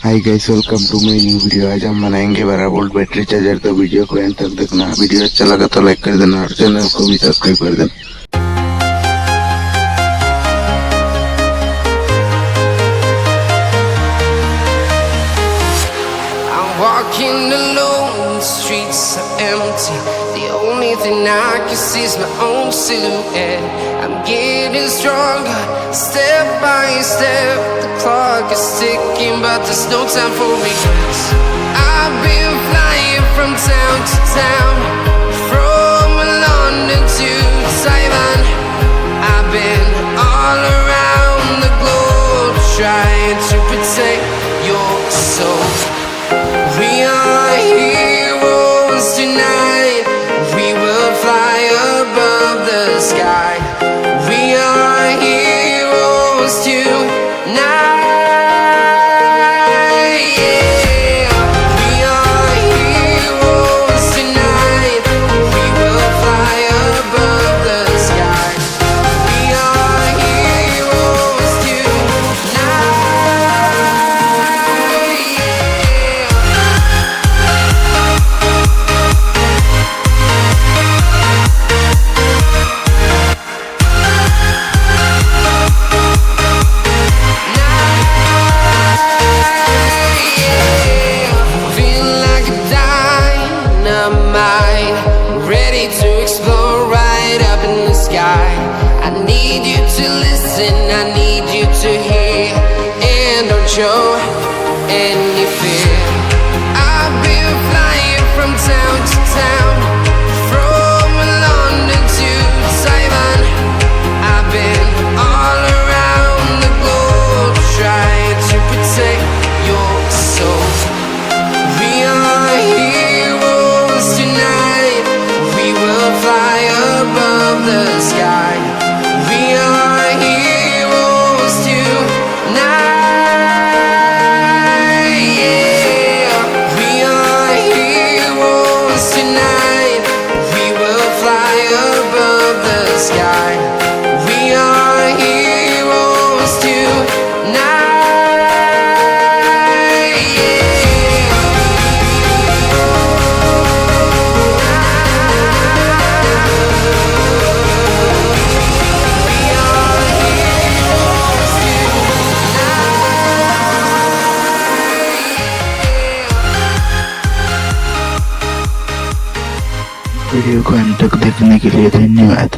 Hi guys, welcome to my new video. आज हम बनाएंगे 12 वोल्ट बैटरी चार्जर। तो वीडियो को एंड तक देखना। वीडियो अच्छा लगा तो लाइक कर देना और चैनल को भी सब्सक्राइब कर देना। Walking alone, the streets are empty. The only thing I can see is my own silhouette. I'm getting stronger, step by step. The clock is ticking, but there's no time for regrets. I've been flying from town to town, from London to Taiwan. I've been all around the globe, trying to protect your soul. We are heroes tonight. We will fly above the sky. We are heroes tonight. Yeah. We are heroes tonight. We will fly above the sky. We are heroes tonight. Ready to explore right up in the sky. I need you to listen, I need you to hear, and don't show any fear. I've been flying from town to town, from London to Taiwan. I've been all around the globe, trying to protect your soul. We are heroes tonight. We will fly above the sky. We are heroes tonight. Yeah. We are heroes tonight. We will fly above the sky. We are heroes tonight. Video को अंत तक देखने के लिए धन्यवाद।